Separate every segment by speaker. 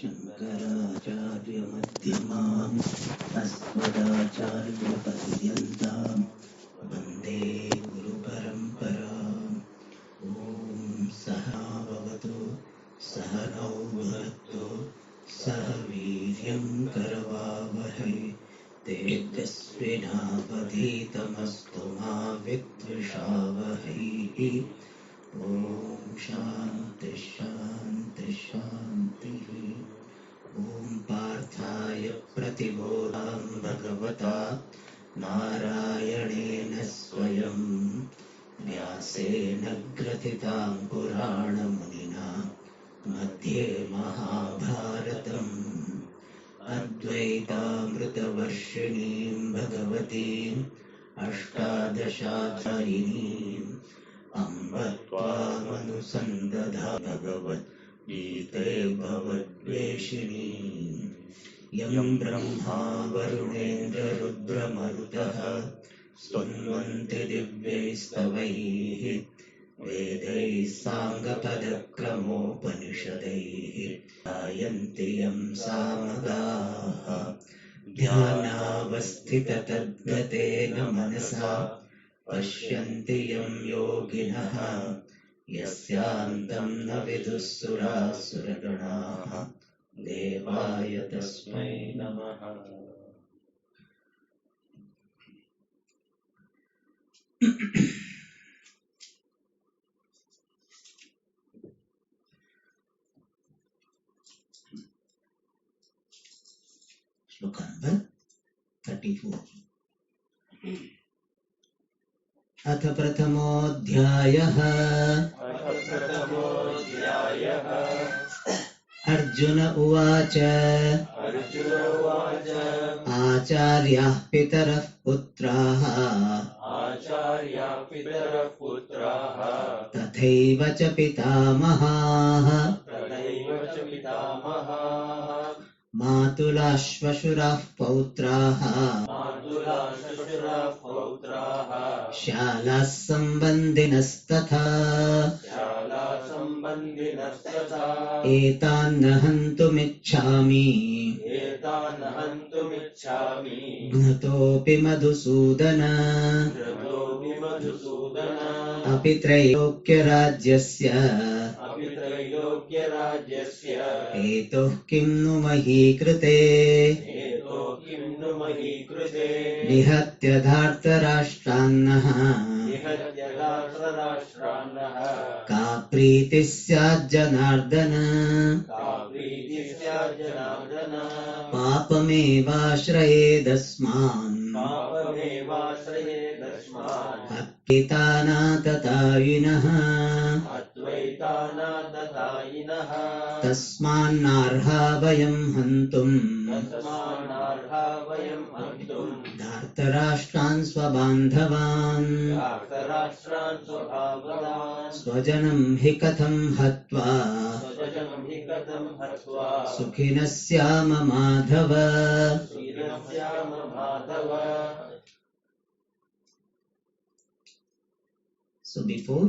Speaker 1: शङ्कराचार्यमध्यमाम् अस्मदाचार्यपर्यन्ताम् वन्दे गुरुपरम्पराम्। ॐ सहना भवतु सहनौ भुनक्तु सह वीर्यं करवावहै तेजस्विनावधीतमस्तु मा विद्विषावहै। ॐ शान्ति शान्ति शान्तिः। ॐ पार्थाय प्रतिबोधां भगवता नारायणेन स्वयं व्यासेन ग्रथितां पुराणमुनिना मध्ये महाभारतम् अद्वैतामृतवर्षिणीं भगवतीम् अष्टादशाध्यायिनीम् अम्ब त्वामनुसन्दधा भगवद्गीते भवद्वेषिणी। यं ब्रह्मा वरुणेन्द्ररुद्रमरुतः स्तुन्वन्ति दिव्यैस्तवैः वेदैः साङ्गपदक्रमोपनिषदैः गायन्ति यं सामगाः। ध्यानावस्थिततद्गतेन मनसा पश्यन्ति यं योगिनः यस्यान्तं न विदुःसुरासुरगणाः। देवाय तस्मै नमः। श्लोक नंबर 34। अथ प्रथमोऽध्यायः। अर्जुन उवाच आचार्याः पितरः पुत्राः तथैव च पितामहाः मातुलाश्वशुराः पौत्राः शालाः सम्बन्धिनस्तथा एतान्न हन्तुमिच्छामि घ्नतोऽपि मधुसूदन अपि त्रैलोक्यराज्यस्य हेतुः किं नु मही कृते निहत्य धार्तराष्ट्रान्नः का प्रीतिः स्याज्जनार्दन पापमेवाश्रयेदस्मान् हत्वितानाततायिनः तस्मान्नार्हा वयं हन्तुम् धार्तराष्ट्रान् स्वबान्धवान् स्वजनं हि कथं हत्वा सुखिनः स्याम Madhav. So before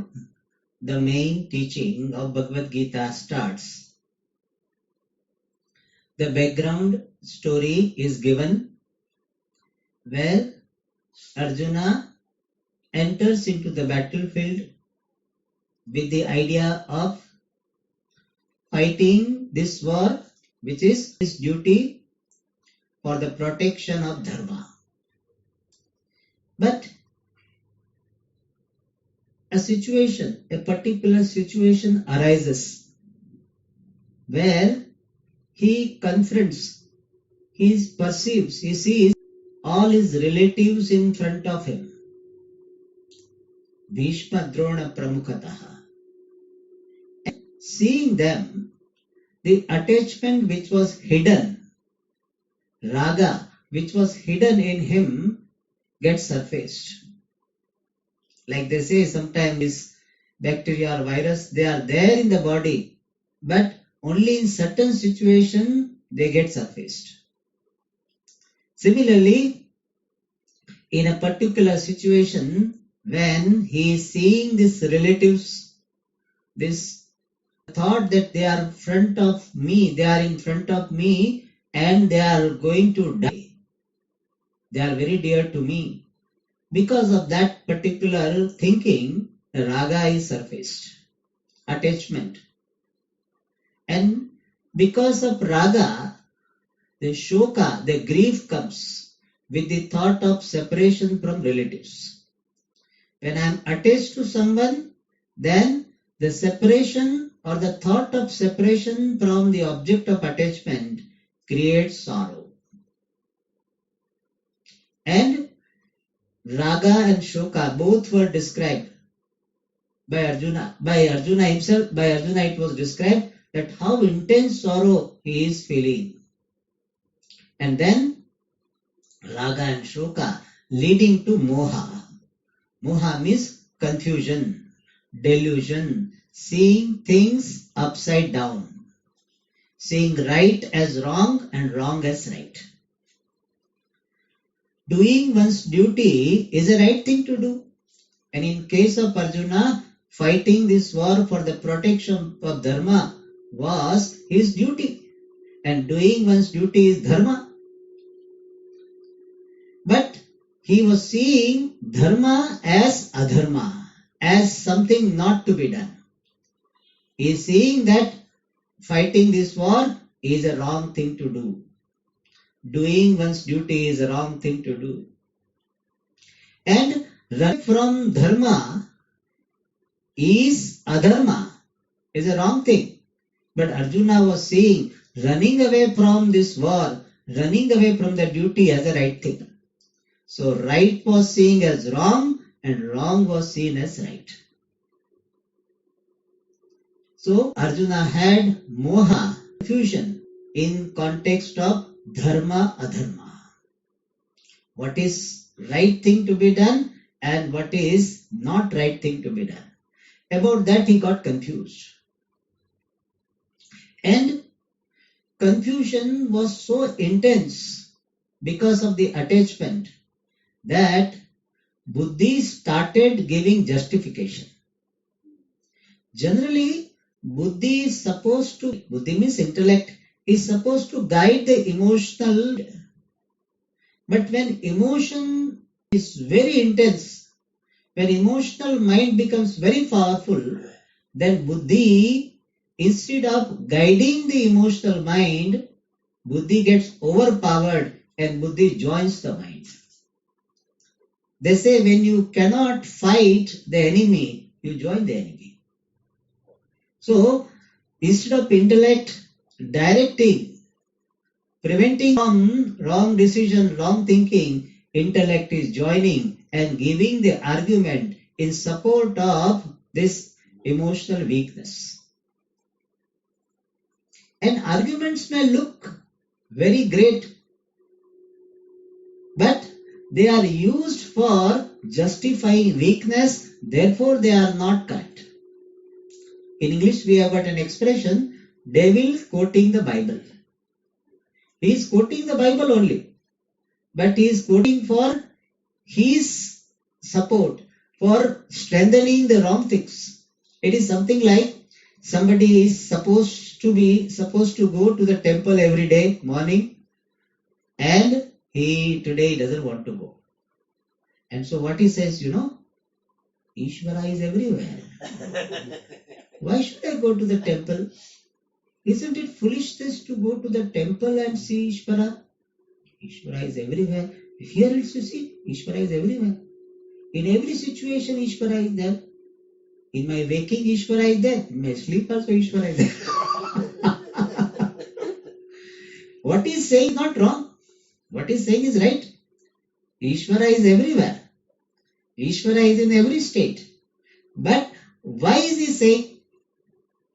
Speaker 1: the main teaching of Bhagavad Gita starts, the background story is given where Arjuna enters into the battlefield with the idea of fighting this war, which is his duty for the protection of Dharma. But a particular situation arises where he confronts, he perceives, he sees all his relatives in front of him. Bhishma Drona Pramukataha. Seeing them, the attachment which was hidden, raga, which was hidden in him, gets surfaced. Like they say, sometimes this bacteria or virus, they are there in the body, but only in certain situation they get surfaced. Similarly, in a particular situation, when he is seeing these relatives, this thought that they are in front of me and they are going to die. They are very dear to me. Because of that particular thinking, the raga is surfaced, attachment. And because of raga, the shoka, the grief comes with the thought of separation from relatives. When I am attached to someone, then the separation or the thought of separation from the object of attachment creates sorrow. And raga and shoka both were described by Arjuna. By Arjuna himself, by Arjuna it was described that how intense sorrow he is feeling. And then raga and shoka leading to moha. Moha means confusion, delusion, seeing things upside down, seeing right as wrong and wrong as right. Doing one's duty is a right thing to do. And in case of Arjuna, fighting this war for the protection of dharma was his duty. And doing one's duty is dharma. But he was seeing dharma as adharma, as something not to be done. He is seeing that fighting this war is a wrong thing to do. Doing one's duty is a wrong thing to do. And running from dharma is adharma, is a wrong thing. But Arjuna was seeing running away from this war, running away from the duty as a right thing. So right was seen as wrong and wrong was seen as right. So Arjuna had moha, confusion in context of dharma, adharma. What is right thing to be done and what is not right thing to be done. About that he got confused. And confusion was so intense because of the attachment that Buddhi started giving justification. Generally, Buddhi means intellect, is supposed to guide the emotional. But when emotion is very intense, when emotional mind becomes very powerful, then Buddhi, instead of guiding the emotional mind, Buddhi gets overpowered and Buddhi joins the mind. They say when you cannot fight the enemy, you join the enemy. So instead of intellect directing, preventing from wrong decision, wrong thinking, intellect is joining and giving the argument in support of this emotional weakness. And arguments may look very great, but they are used for justifying weakness, therefore they are not correct. In English we have got an expression, devil quoting the Bible. He is quoting the Bible only, but he is quoting for his support, for strengthening the wrong things. It is something like somebody is supposed to go to the temple every day morning, and he today doesn't want to go. And so what he says, Ishvara is everywhere. Why should I go to the temple? Isn't it foolishness to go to the temple and see Ishvara? Ishvara is everywhere. Here also see, Ishvara is everywhere. In every situation, Ishvara is there. In my waking, Ishvara is there. In my sleep also, Ishvara is there. What he is saying is not wrong. What he is saying is right. Ishvara is everywhere. Ishvara is in every state. But why is he saying?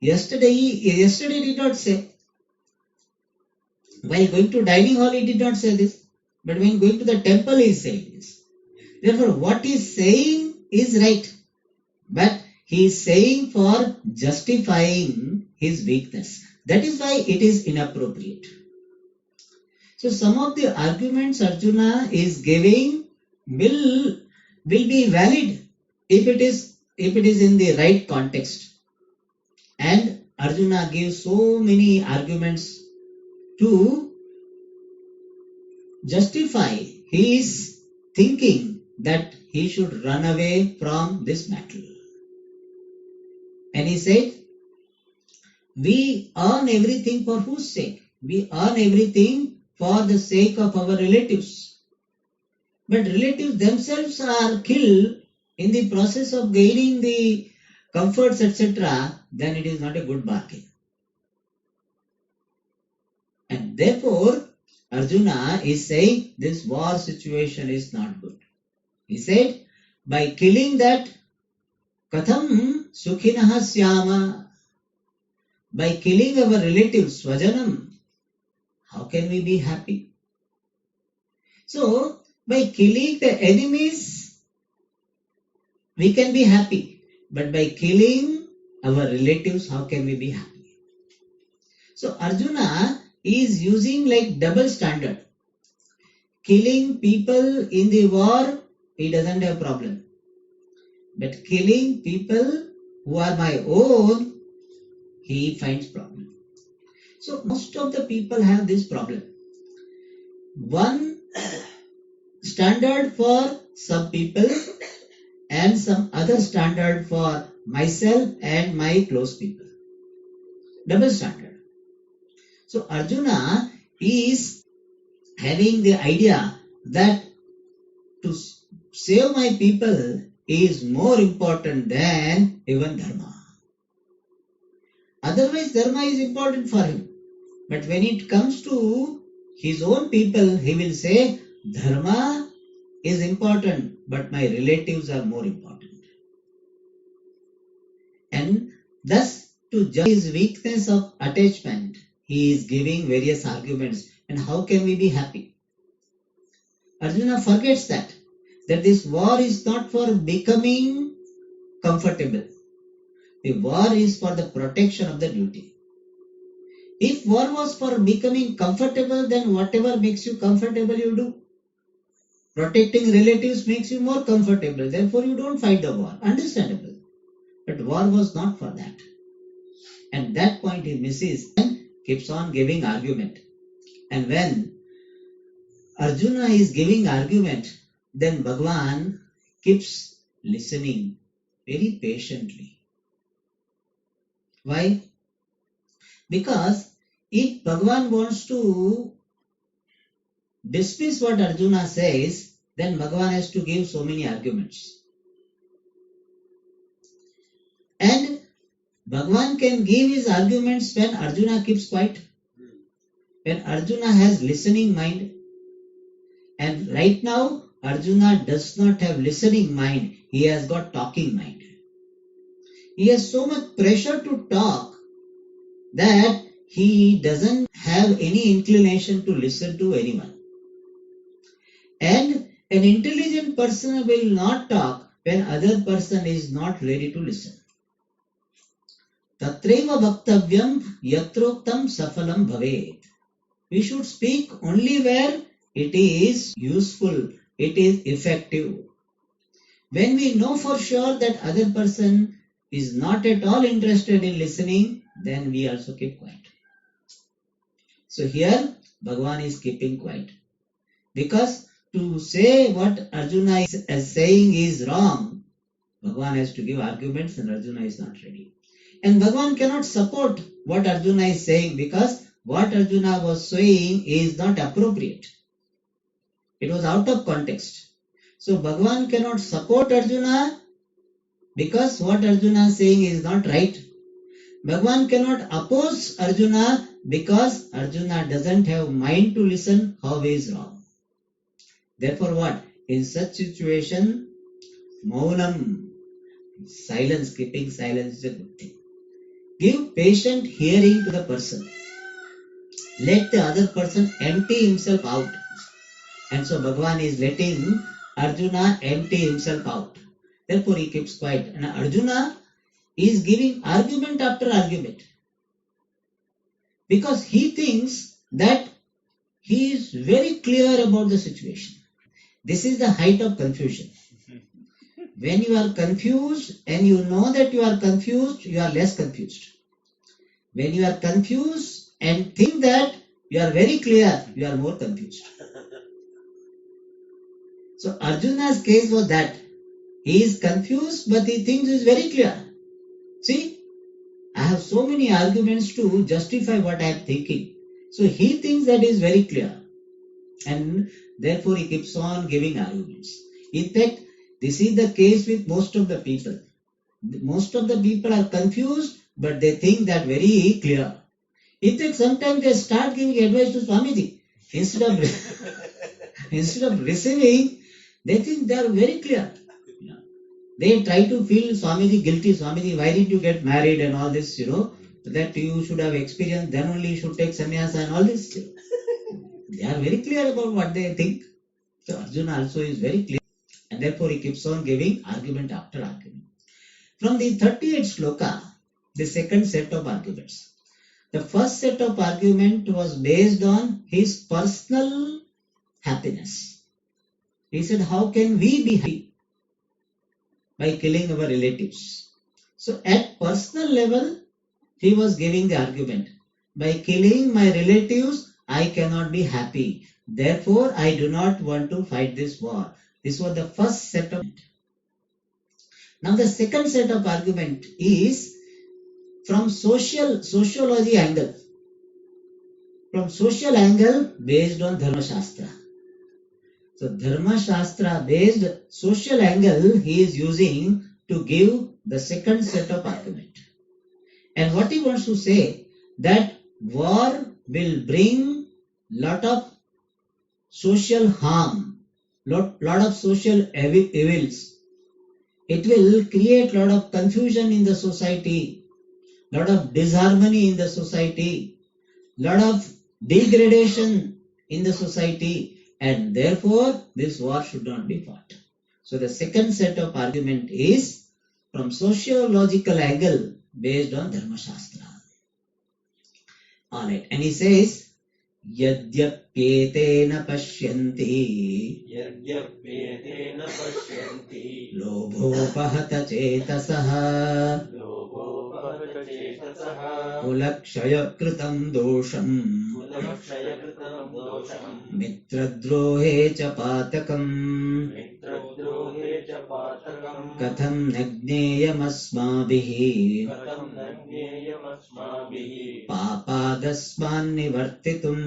Speaker 1: Yesterday he did not say. While going to dining hall, he did not say this. But when going to the temple, he is saying this. Therefore, what he is saying is right. But he is saying for justifying his weakness. That is why it is inappropriate. So some of the arguments Arjuna is giving will be valid if it is in the right context. And Arjuna gives so many arguments to justify his thinking that he should run away from this battle. And he said, we earn everything for whose sake? We earn everything for the sake of our relatives. But relatives themselves are killed in the process of gaining the comforts, etc., then it is not a good bargain. And therefore, Arjuna is saying this war situation is not good. He said, by killing that, Katham Sukhinaha Syama, by killing our relatives, Swajanam, how can we be happy? So, by killing the enemies, we can be happy. But by killing our relatives, how can we be happy? So, Arjuna is using like double standard. Killing people in the war, he doesn't have problem. But killing people who are my own, he finds problem. So most of the people have this problem. One standard for some people and some other standard for myself and my close people. Double standard. So Arjuna is having the idea that to save my people is more important than even dharma. Otherwise, dharma is important for him. But when it comes to his own people, he will say, dharma is important, but my relatives are more important. And thus, to judge his weakness of attachment, he is giving various arguments. And how can we be happy? Arjuna forgets that this war is not for becoming comfortable. The war is for the protection of the duty. If war was for becoming comfortable, then whatever makes you comfortable, you do. Protecting relatives makes you more comfortable. Therefore, you don't fight the war. Understandable. But war was not for that. And that point he misses and keeps on giving argument. And when Arjuna is giving argument, then Bhagavan keeps listening very patiently. Why? Because if Bhagavan wants to dismiss what Arjuna says, then Bhagavan has to give so many arguments. And Bhagavan can give his arguments when Arjuna keeps quiet. When Arjuna has listening mind. And right now, Arjuna does not have listening mind. He has got talking mind. He has so much pressure to talk that he doesn't have any inclination to listen to anyone. And an intelligent person will not talk when other person is not ready to listen. Tatreva bhaktavyam yatroktam safalam bhavet. We should speak only where it is useful, it is effective. When we know for sure that other person is not at all interested in listening, then we also keep quiet. So here Bhagavan is keeping quiet. Because to say what Arjuna is saying is wrong, Bhagavan has to give arguments and Arjuna is not ready. And Bhagavan cannot support what Arjuna is saying because what Arjuna was saying is not appropriate. It was out of context. So Bhagavan cannot support Arjuna because what Arjuna is saying is not right. Bhagavan cannot oppose Arjuna because Arjuna doesn't have mind to listen how he is wrong. Therefore what? In such situation, maunam, silence, keeping silence is a good thing. Give patient hearing to the person. Let the other person empty himself out. And so Bhagavan is letting Arjuna empty himself out. Therefore he keeps quiet. And Arjuna is giving argument after argument. Because he thinks that he is very clear about the situation. This is the height of confusion. When you are confused and you know that you are confused, you are less confused. When you are confused and think that you are very clear, you are more confused. So Arjuna's case was that he is confused, but he thinks is very clear. See, I have so many arguments to justify what I am thinking. So he thinks that is very clear, and therefore he keeps on giving arguments. In fact, this is the case with most of the people. Most of the people are confused, but they think that very clear. In fact, sometimes they start giving advice to Swamiji. Instead of receiving, they think they are very clear. They try to feel Swamiji guilty. Swamiji, why did you get married and all this, that you should have experienced, then only you should take sannyasa and all this. They are very clear about what they think. So Arjuna also is very clear, and therefore he keeps on giving argument after argument. From the 38th sloka, the second set of arguments. The first set of argument was based on his personal happiness. He said, how can we be happy by killing our relatives? So at personal level, he was giving the argument. By killing my relatives, I cannot be happy. Therefore, I do not want to fight this war. This was the first set of. Now the second set of argument is from sociology angle. From social angle based on Dharma Shastra. So Dharma Shastra based social angle he is using to give the second set of argument. And what he wants to say, that war will bring lot of social harm, lot of social evils. It will create lot of confusion in the society, lot of disharmony in the society, lot of degradation in the society, and therefore this war should not be fought. So the second set of argument is from sociological angle based on Dharma Shastra. Alright, and he says, Yadyapyetena pashyanti Lobhopahata chetasaha Kulakshaya kritam dosham Mitradrohe cha patakam Katham nagneyam asmabihi Papadasman nivartitum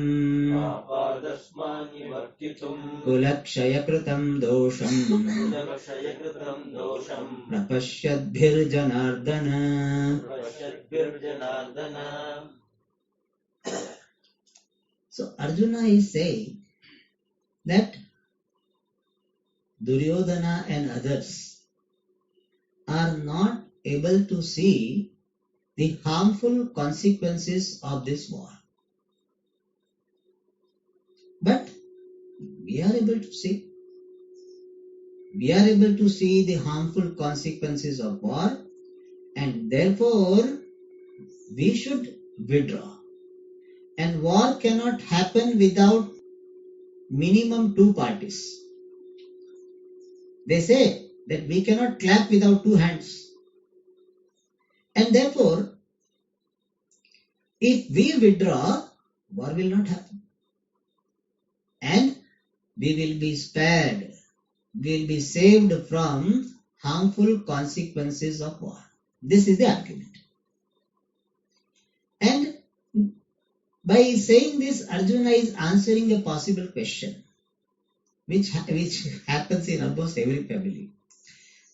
Speaker 1: Kulakshaya kritam dosham Prapashyadbhir janardana. So Arjuna is saying that Duryodhana and others are not able to see the harmful consequences of this war. But we are able to see. We are able to see the harmful consequences of war, and therefore we should withdraw. And war cannot happen without minimum two parties. They say that we cannot clap without two hands. And therefore, if we withdraw, war will not happen. And we will be spared, we will be saved from harmful consequences of war. This is the argument. And by saying this, Arjuna is answering a possible question, which happens in almost every family.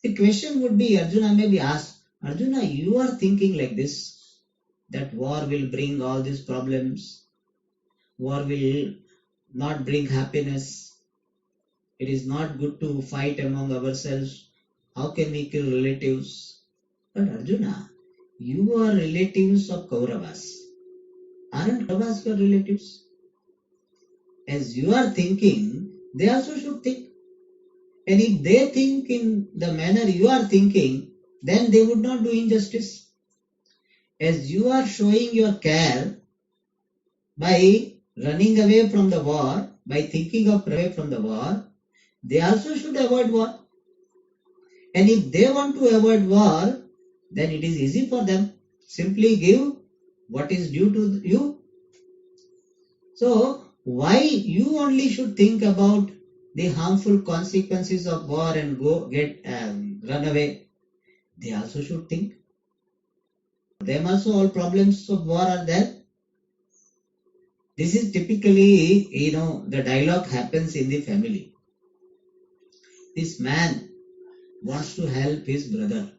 Speaker 1: The question would be, Arjuna may be asked, Arjuna, you are thinking like this, that war will bring all these problems, war will not bring happiness, it is not good to fight among ourselves, how can we kill relatives? But Arjuna, you are relatives of Kauravas. Aren't Kauravas your relatives? As you are thinking, they also should think. And if they think in the manner you are thinking, then they would not do injustice. As you are showing your care by running away from the war, by thinking of away from the war, they also should avoid war. And if they want to avoid war, then it is easy for them. Simply give what is due to you. So why you only should think about the harmful consequences of war and go get run away? They also should think. Them also all problems of war are there. This is typically, the dialogue happens in the family. This man wants to help his brother.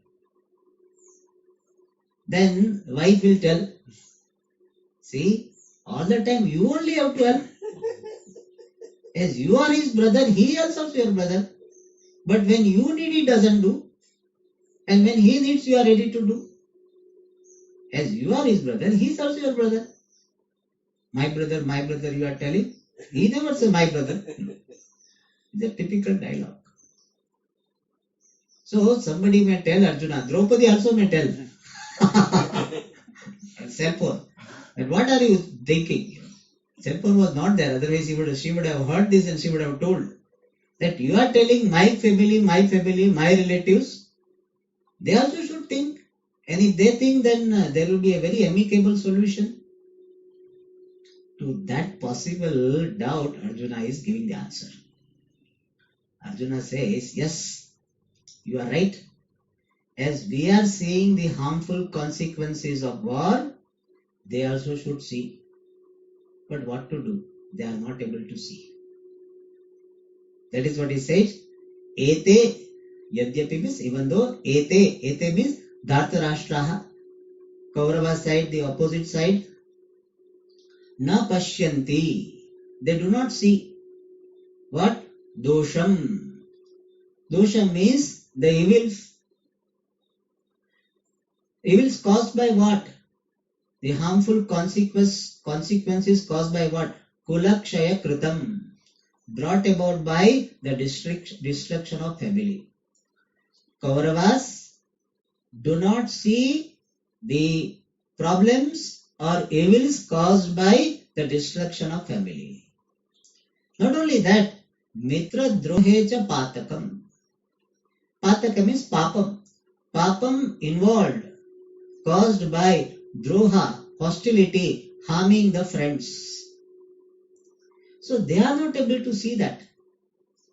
Speaker 1: Then wife will tell, see, all the time you only have to help. As you are his brother, he also is your brother. But when you need, he doesn't do. And when he needs, you are ready to do. As you are his brother, he is also your brother. My brother, you are telling. He never says my brother. It's a typical dialogue. So somebody may tell Arjuna, Draupadi also may tell. Cell phone. And what are you thinking? Cell phone was not there. Otherwise, she would have heard this and she would have told that you are telling my family, my relatives. They also should think. And if they think, then there will be a very amicable solution. To that possible doubt, Arjuna is giving the answer. Arjuna says, yes, you are right. As we are seeing the harmful consequences of war, they also should see. But what to do? They are not able to see. That is what he says. Ete, yadyapi means, even though ete means Dhartarashtraha, Kaurava side, the opposite side, na pashyanti, they do not see. What? Dosham. Dosham means the evils. Evils caused by what? The harmful consequences caused by what? Kulakshaya kritam, brought about by the destruction of family. Kauravas do not see the problems or evils caused by the destruction of family. Not only that, mitra drohecha patakam. Pataka means papam. Papam involved, caused by droha, hostility, harming the friends. So they are not able to see that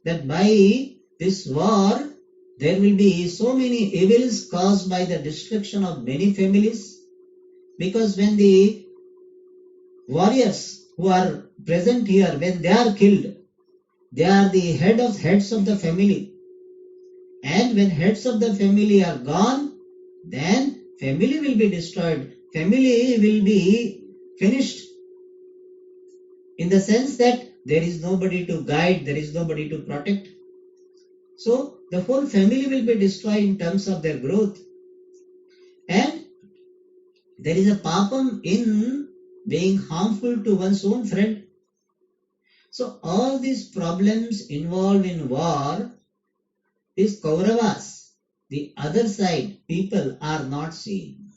Speaker 1: by this war there will be so many evils caused by the destruction of many families. Because when the warriors who are present here, when they are killed, they are the heads of the family. And when heads of the family are gone, then family will be destroyed. Family will be finished. In the sense that there is nobody to guide, there is nobody to protect. So the whole family will be destroyed in terms of their growth. And there is a papam in being harmful to one's own friend. So all these problems involved in war, these Kauravas, the other side, people are not seeing.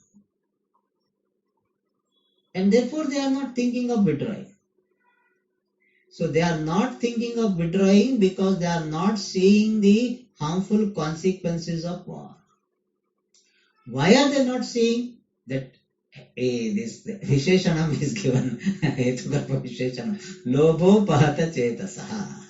Speaker 1: And therefore they are not thinking of withdrawing. So they are not thinking of withdrawing because they are not seeing the harmful consequences of war. Why are they not seeing? That this Visheshanam is given. Lobho pahata chetasaha.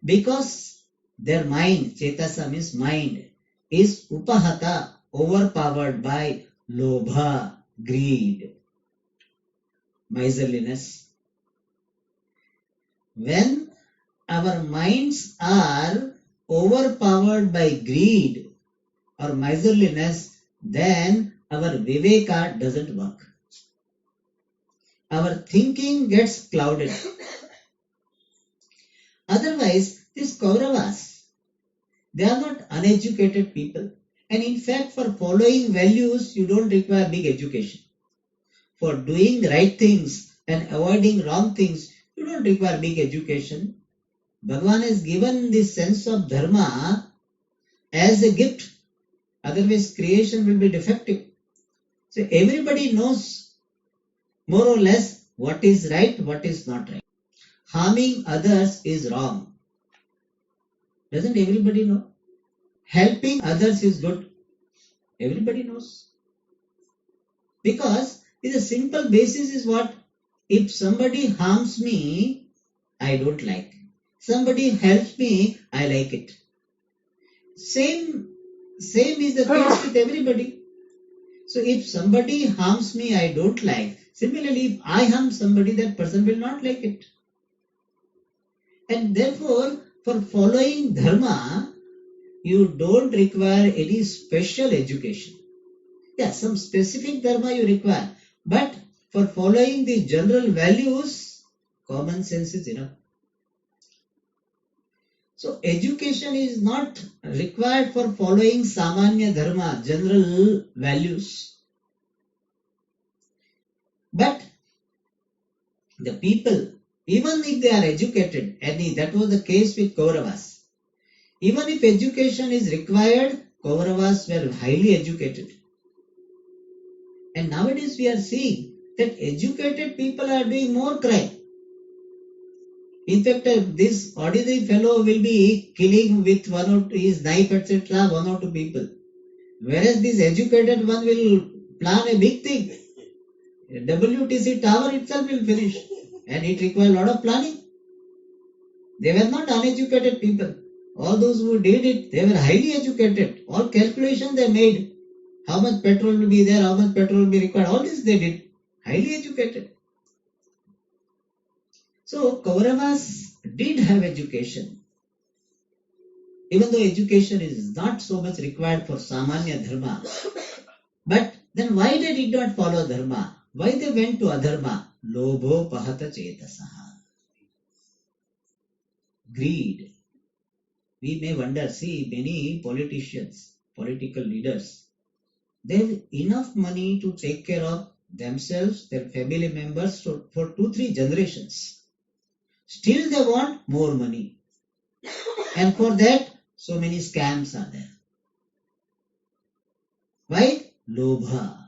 Speaker 1: Because their mind, chetasa means mind, is upahata, overpowered by lobha, greed, miserliness. When our minds are overpowered by greed or miserliness, then our viveka doesn't work. Our thinking gets clouded. Otherwise, these Kauravas, they are not uneducated people. And in fact, for following values, you don't require big education. For doing right things and avoiding wrong things, you don't require big education. Bhagavan has given this sense of dharma as a gift. Otherwise, creation will be defective. So everybody knows more or less what is right, what is not right. Harming others is wrong. Doesn't everybody know? Helping others is good. Everybody knows. Because The simple basis is what? If somebody harms me, I don't like. Somebody helps me, I like it. Same is the case with everybody. So if somebody harms me, I don't like. Similarly, if I harm somebody, that person will not like it. And therefore, for following dharma, you don't require any special education. Yeah, some specific dharma you require. But for following the general values, common sense is enough. So education is not required for following samanya dharma, general values. But the people, even if they are educated, and that was the case with Kauravas, even if education is required, Kauravas were highly educated. And nowadays we are seeing that educated people are doing more crime. In fact, this ordinary fellow will be killing with one or two, his knife, etc., one or two people. Whereas this educated one will plan a big thing. WTC tower itself will finish. And it requires a lot of planning. They were not uneducated people. All those who did it, they were highly educated. All calculations they made. How much petrol will be there, how much petrol will be required. All this they did. Highly educated. So Kauravas did have education. Even though education is not so much required for Samanya Dharma. But then why they did not follow Dharma? Why they went to Adharma? Lobho Pahata Chetasaha. Greed. We may wonder, see many politicians, political leaders, they have enough money to take care of themselves, their family members for 2-3 generations. Still they want more money. And for that, so many scams are there. Why? Lobha.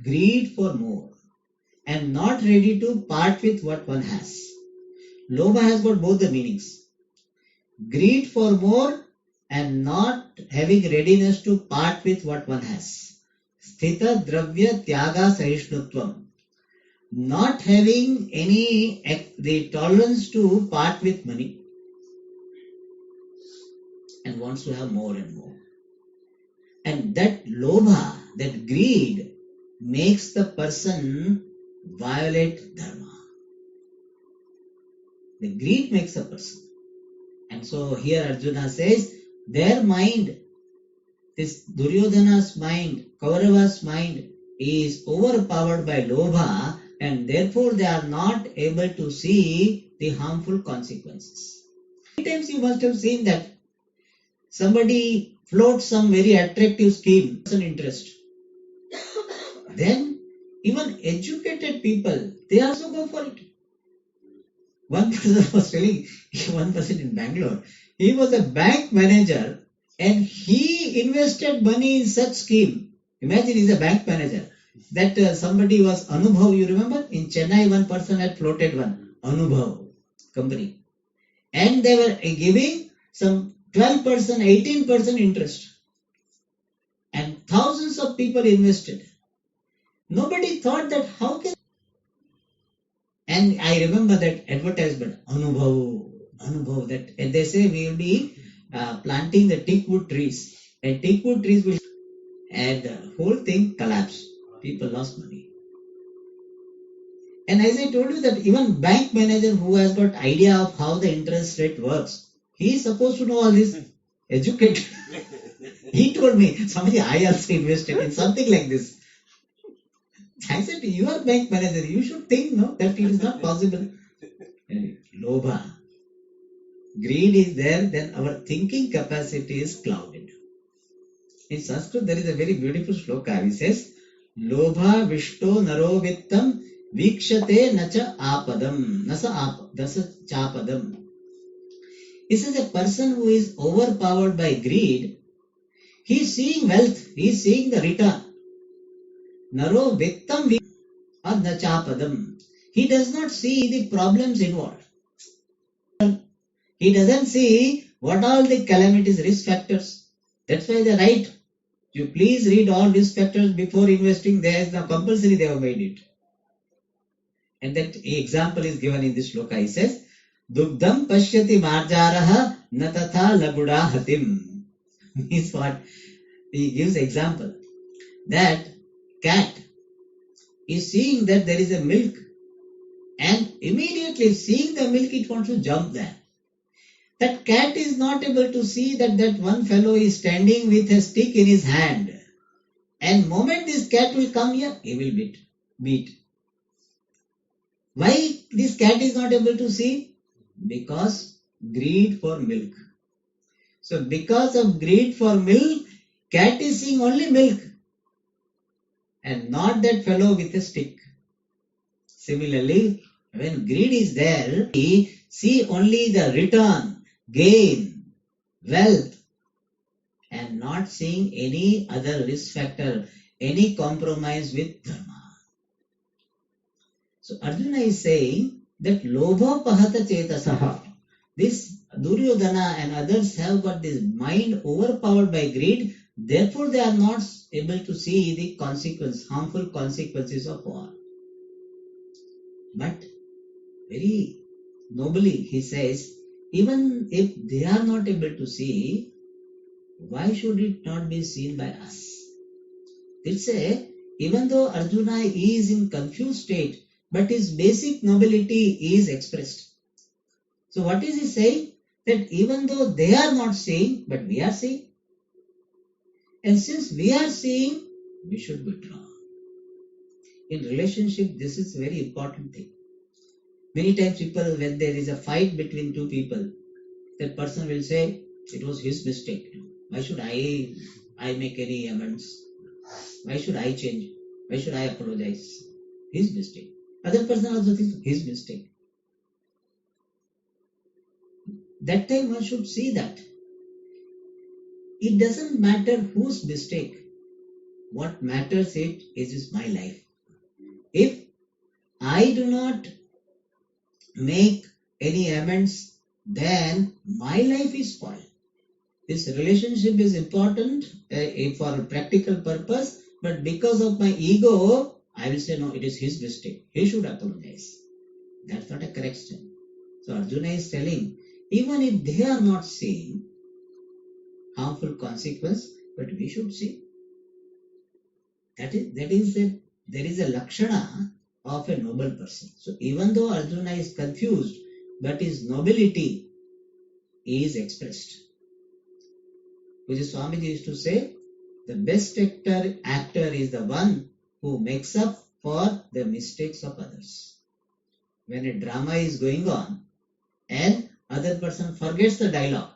Speaker 1: Greed for more. And not ready to part with what one has. Lobha has got both the meanings. Greed for more and not having readiness to part with what one has. Sthita dravya tyaga sahishnutvam. Not having the tolerance to part with money and wants to have more and more. And that lobha, that greed, makes the person violate dharma. The greed makes a person. And so here Arjuna says, their mind, this Duryodhana's mind, Kaurava's mind is overpowered by lobha, and therefore they are not able to see the harmful consequences. Many times you must have seen that somebody floats some very attractive scheme, an interest. Then even educated people, they also go for it. One person was telling, one person in Bangalore, he was a bank manager and he invested money in such scheme. Imagine he's a bank manager. That somebody was Anubhav, you remember? In Chennai, one person had floated one, Anubhav company. And they were giving some 12%, 18% interest. And thousands of people invested. Nobody thought that how can... And I remember that advertisement, Anubhav, that and they say we will be planting the teakwood trees. And teakwood trees will... And the whole thing collapsed. People lost money. And as I told you that even bank manager who has got idea of how the interest rate works, he is supposed to know all this, educated. He told me, somebody I also invested in something like this. I said, you are bank manager, you should think, no, that it is not possible. Lobha. Greed is there, then our thinking capacity is clouded. In Sanskrit, there is a very beautiful shloka. He says, Lobha vishto naro vittam vikshate nacha apadam. Nasa chapadam. He says a person who is overpowered by greed, he is seeing wealth, he is seeing the return. Naro vittam or nachapadam. He does not see the problems involved. He doesn't see what all the calamities, risk factors. That's why they write You please read all risk factors before investing. There is no compulsory, they have made it. And that example is given in this shloka. He says, Dugdam pashyati marjaraha natatha laguda hatim. Means what? He gives example that cat is seeing that there is a milk, and immediately seeing the milk it wants to jump there. That cat is not able to see that one fellow is standing with a stick in his hand, and moment this cat will come here, he will beat. Why this cat is not able to see? Because greed for milk. So because of greed for milk, cat is seeing only milk and not that fellow with a stick. Similarly, when greed is there, we see only the return, gain, wealth, and not seeing any other risk factor, any compromise with dharma. So Arjuna is saying that lobha pahata chetasaha. This Duryodhana and others have got this mind overpowered by greed, therefore they are not able to see the harmful consequences of war. But very nobly he says, even if they are not able to see, why should it not be seen by us? They'll say, even though Arjuna is in confused state, but his basic nobility is expressed. So what is he saying? That even though they are not seeing, but we are seeing. And since we are seeing, we should withdraw. In relationship, this is a very important thing. Many times people, when there is a fight between two people, that person will say, it was his mistake. Why should I make any amends? Why should I change? Why should I apologize? His mistake. Other person also thinks his mistake. That time one should see that. It doesn't matter whose mistake. What matters is my life. If I do not make any amends, then my life is spoiled. This relationship is important for a practical purpose, but because of my ego, I will say, no, it is his mistake. He should apologize. That's not a correct step. So Arjuna is telling, even if they are not seeing harmful consequence, but we should see. There is a lakshana of a noble person. So even though Arjuna is confused, but his nobility is expressed. Puja Swamiji used to say, the best actor is the one who makes up for the mistakes of others. When a drama is going on and other person forgets the dialogue,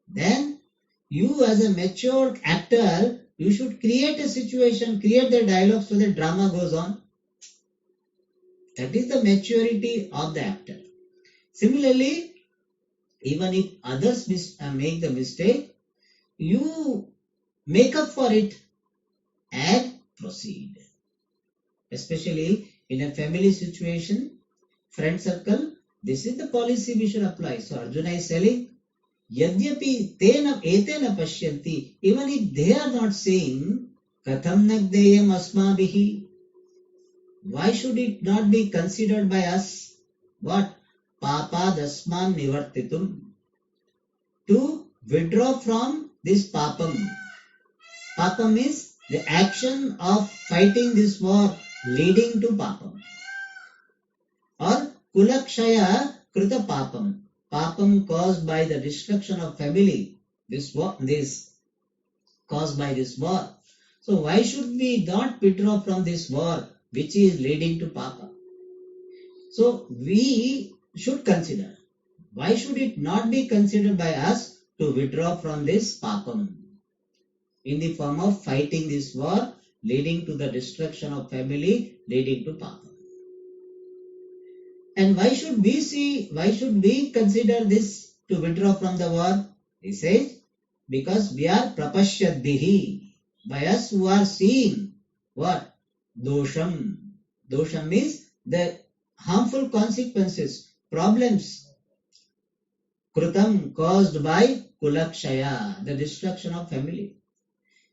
Speaker 1: then you as a mature actor, you should create a situation, create the dialogue so the drama goes on. That is the maturity of the actor. Similarly, even if others make the mistake, you make up for it and proceed. Especially in a family situation, friend circle, this is the policy we should apply. So Arjuna is telling, Yadyapi tena etena pashyanti, even if they are not saying, Katham nagdeyam asmabihi, why should it not be considered by us? What? Papa dasman nivartitum. To withdraw from this papam. Papam is the action of fighting this war leading to papam. Or kulakshaya krita papam. Papam caused by the destruction of family. This caused by this war. So why should we not withdraw from this war which is leading to papa? So we should consider. Why should it not be considered by us to withdraw from this papam in the form of fighting this war leading to the destruction of family leading to papam? And why should we consider this to withdraw from the war? He says, because we are prapashyadbihi, by us who are seeing what? Dosham. Dosham means the harmful consequences, problems, krutam, caused by kulakshaya, the destruction of family.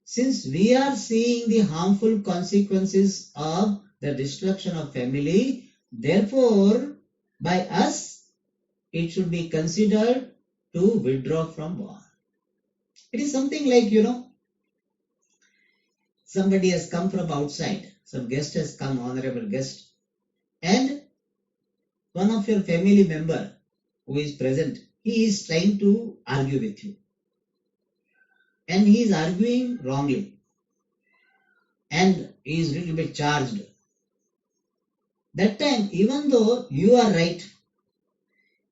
Speaker 1: since we are seeing the harmful consequences of the destruction of family, therefore, by us, it should be considered to withdraw from war. It is something like, somebody has come from outside, some guest has come, honorable guest, and one of your family member who is present, he is trying to argue with you. And he is arguing wrongly. And he is a little bit charged. That time, even though you are right,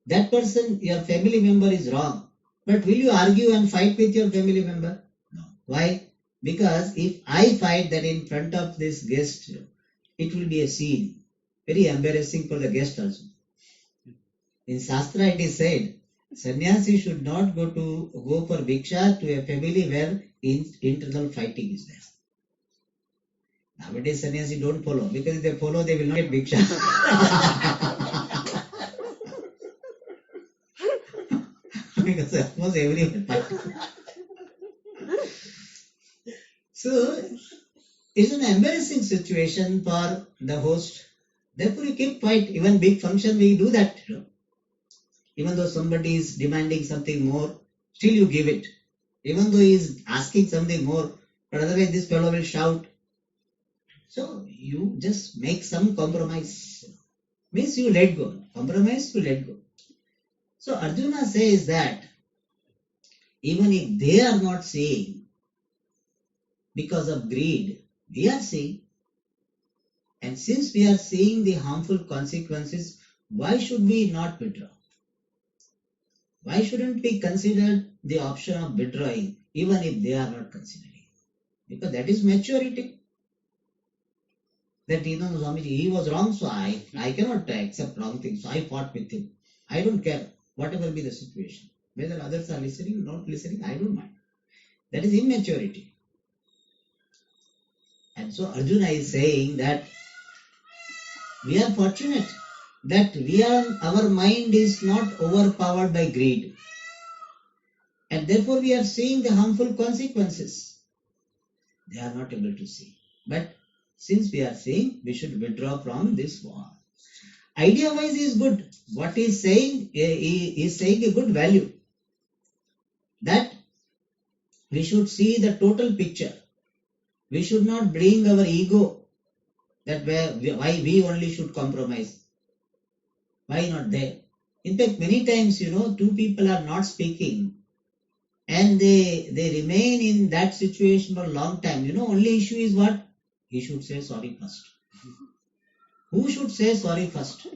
Speaker 1: that person, your family member is wrong. But will you argue and fight with your family member? No. Why? Because if I fight that in front of this guest, it will be a scene. Very embarrassing for the guest also. In Shastra it is said, sannyasi should not go for bhiksha to a family where internal fighting is there. Nowadays sannyasi don't follow, because if they follow they will not get bhiksha. Because almost everyone fight. So it's an embarrassing situation for the host. Therefore you keep quiet. Even big function we do that. Even though somebody is demanding something more, still you give it. Even though he is asking something more, but otherwise this fellow will shout. So you just make some compromise. Means you let go. Compromise, you let go. So Arjuna says that even if they are not seeing, because of greed, we are seeing. And since we are seeing the harmful consequences, why should we not withdraw? Why shouldn't we consider the option of withdrawing, even if they are not considering? Because that is maturity. That Swamiji, he was wrong, so I cannot accept wrong things. So I fought with him. I don't care, whatever be the situation. Whether others are listening, not listening, I don't mind. That is immaturity. And so Arjuna is saying that we are fortunate that our mind is not overpowered by greed. And therefore we are seeing the harmful consequences. They are not able to see. But since we are seeing, we should withdraw from this war. Idea-wise is good. What he is saying, he is saying a good value. That we should see the total picture. We should not bring our ego, that why we only should compromise. Why not they? In fact, many times, two people are not speaking and they remain in that situation for a long time. Only issue is what? He should say sorry first. Who should say sorry first?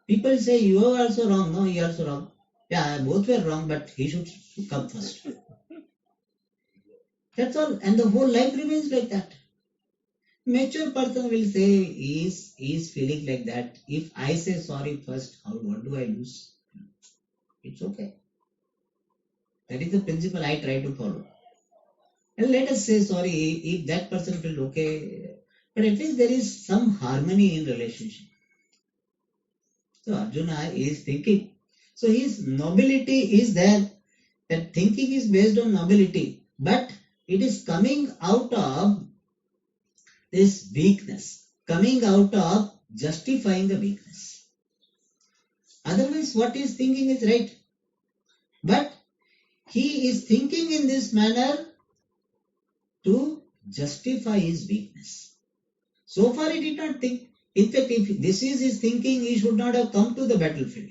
Speaker 1: People say, you are also wrong. No, you are also wrong. Yeah, both were wrong, but he should come first. That's all. And the whole life remains like that. Mature person will say, he is feeling like that. If I say sorry first, what do I lose? It's okay. That is the principle I try to follow. And let us say sorry if that person feels okay. But at least there is some harmony in relationship. So Arjuna is thinking. So his nobility is there. That thinking is based on nobility. But it is coming out of this weakness. Coming out of justifying the weakness. Otherwise what he is thinking is right. But he is thinking in this manner to justify his weakness. So far he did not think. In fact, if this is his thinking, he should not have come to the battlefield.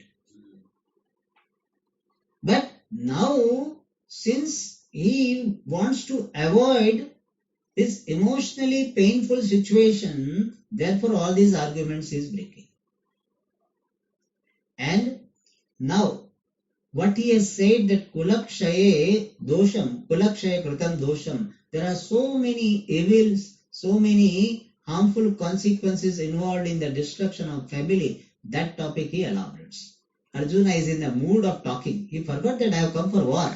Speaker 1: But now, since he wants to avoid this emotionally painful situation, therefore all these arguments is breaking. And now, what he has said that kulakshaye dosham, kulakshaye kritam dosham, there are so many evils, so many harmful consequences involved in the destruction of family, that topic he elaborates. Arjuna is in the mood of talking. He forgot that I have come for war.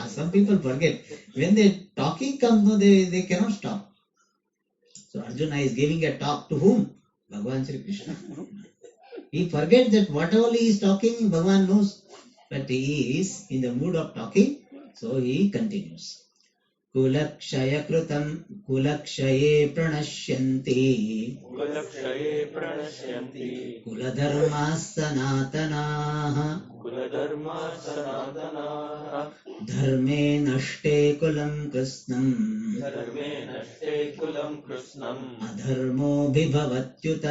Speaker 1: Some people forget. When the talking comes, they cannot stop. So Arjuna is giving a talk to whom? Bhagavan Sri Krishna. He forgets that whatever he is talking, Bhagavan knows. But he is in the mood of talking, so he continues. कुलक्षये प्रणश्यन्ति कुलधर्माः सनातनाः धर्मे नष्टे कुलं कृत्स्नम् अधर्मो विभवत्युत.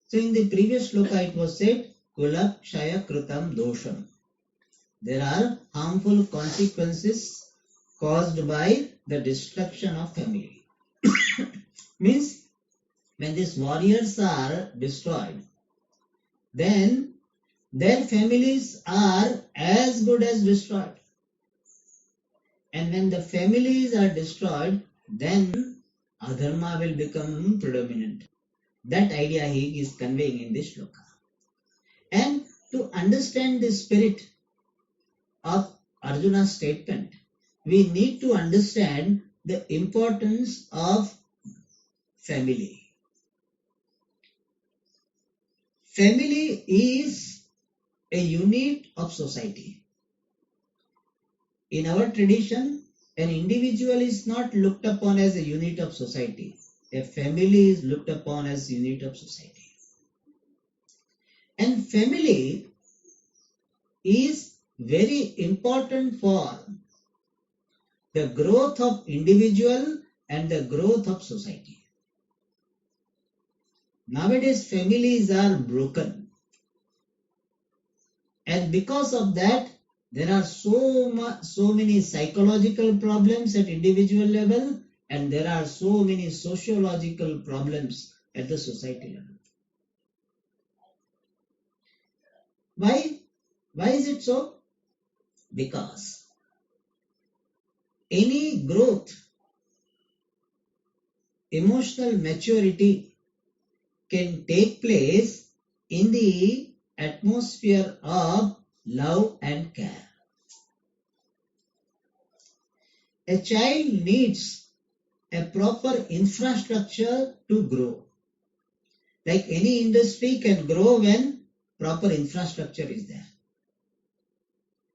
Speaker 1: So in the previous shloka it was said Kulakshaya Kritam Dosham. There are harmful consequences caused by the destruction of family. Means when these warriors are destroyed, then their families are as good as destroyed. And when the families are destroyed, then adharma will become predominant. That idea he is conveying in this shloka. And to understand the spirit of Arjuna's statement, we need to understand the importance of family. Family is a unit of society. In our tradition, an individual is not looked upon as a unit of society. A family is looked upon as a unit of society. And family is very important for the growth of individual and the growth of society. Nowadays, families are broken. And because of that, there are so many psychological problems at individual level, and there are so many sociological problems at the society level. Why? Why is it so? Because any growth, emotional maturity can take place in the atmosphere of love and care. A child needs a proper infrastructure to grow. Like any industry can grow when proper infrastructure is there.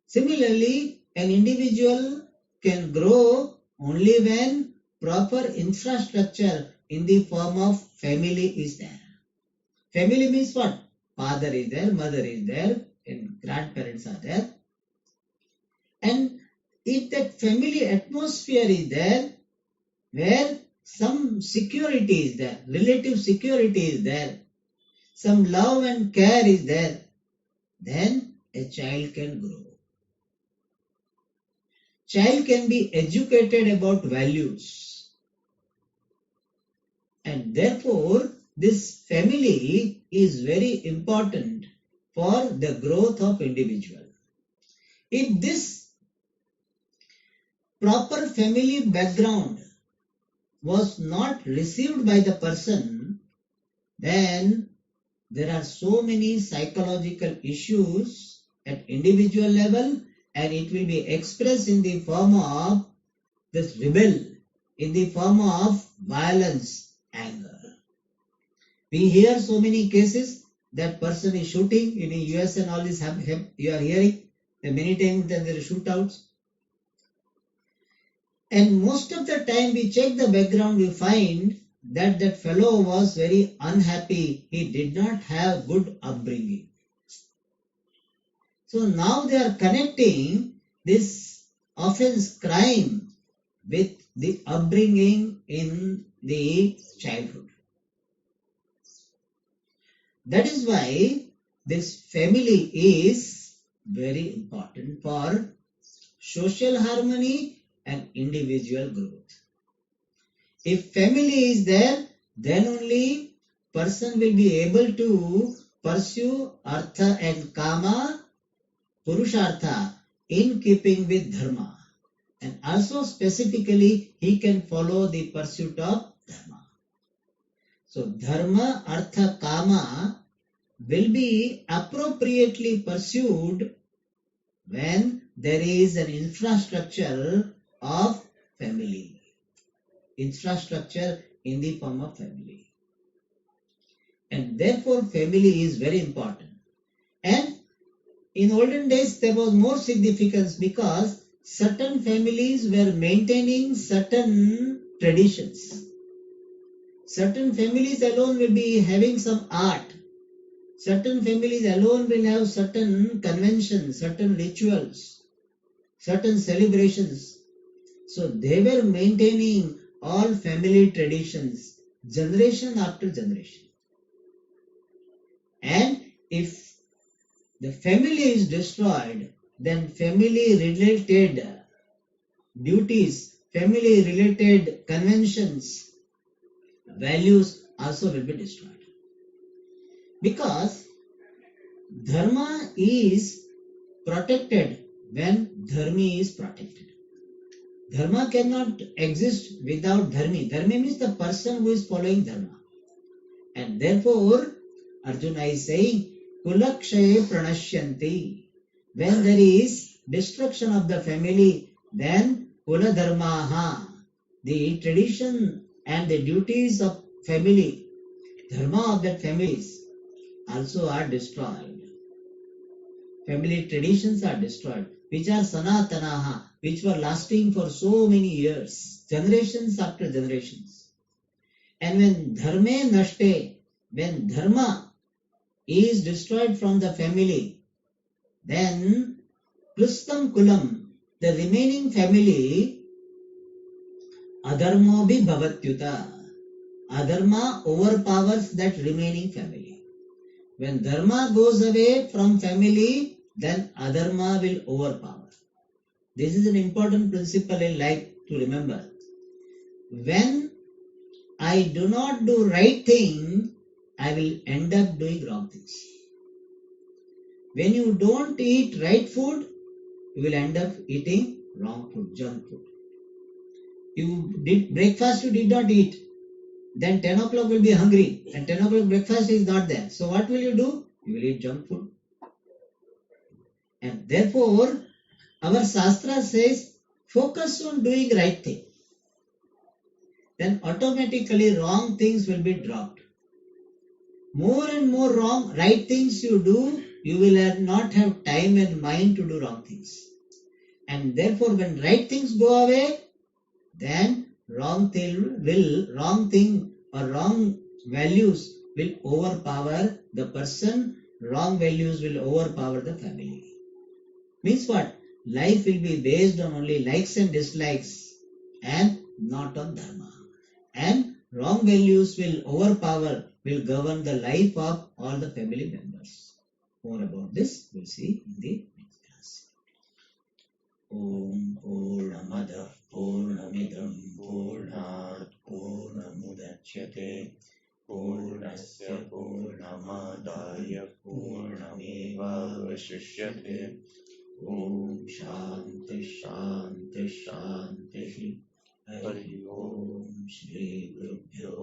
Speaker 1: Similarly, an individual can grow only when proper infrastructure in the form of family is there. Family means what? Father is there, mother is there, and grandparents are there. And if that family atmosphere is there, where some security is there, relative security is there, some love and care is there, then a child can grow. Child can be educated about values. And therefore, this family is very important for the growth of individual. If this proper family background was not received by the person, then there are so many psychological issues at individual level, and it will be expressed in the form of this rebel, in the form of violence, anger. We hear so many cases that person is shooting in the US and all this, you are hearing many times that there are shootouts. And most of the time we check the background, we find that that fellow was very unhappy. He did not have good upbringing. So now they are connecting this offense crime with the upbringing in the childhood. That is why this family is very important for social harmony and individual growth. If family is there, then only person will be able to pursue artha and kama, purushartha, in keeping with dharma. And also specifically, he can follow the pursuit of dharma. So dharma, artha, kama will be appropriately pursued when there is an infrastructure of family. Infrastructure in the form of family. And therefore family is very important. And in olden days there was more significance because certain families were maintaining certain traditions. Certain families alone will be having some art. Certain families alone will have certain conventions, certain rituals, certain celebrations. So they were maintaining all family traditions, generation after generation. And if the family is destroyed, then family related duties, family related conventions, values also will be destroyed. Because dharma is protected when dharmi is protected. Dharma cannot exist without dharmi. Dharmi means the person who is following dharma. And therefore, Arjuna is saying, Kulakshaye pranashyanti. When there is destruction of the family, then Kula dharmaha, the tradition and the duties of family, dharma of that families also are destroyed. Family traditions are destroyed, which are sanatanaha, which were lasting for so many years, generations after generations. And when dharme nashte, when dharma is destroyed from the family, then Kristam Kulam, the remaining family, Adharmo bhi bhavatyuta. Adharma overpowers that remaining family. When dharma goes away from family, then adharma will overpower. This is an important principle in life to remember. When I do not do right thing, I will end up doing wrong things. When you don't eat right food, you will end up eating wrong food, junk food. You did breakfast, you did not eat. Then 10 o'clock will be hungry and 10 o'clock breakfast is not there. So what will you do? You will eat junk food. And therefore, our Shastra says, focus on doing right thing. Then automatically wrong things will be dropped. More and more right things you do, you will not have time and mind to do wrong things. And therefore, when right things go away, then wrong thing or wrong values will overpower the person, wrong values will overpower the family. Means what? Life will be based on only likes and dislikes and not on dharma. And wrong values will govern the life of all the family members. More about this we'll see in the next class. Om Purnamada Purnamidam Purnat Purnamudachyate Purnasya Purnamadaya Purnameva Vashishyate. Om Shanti Shanti Shanti. Hari Om Shri Gurubhyo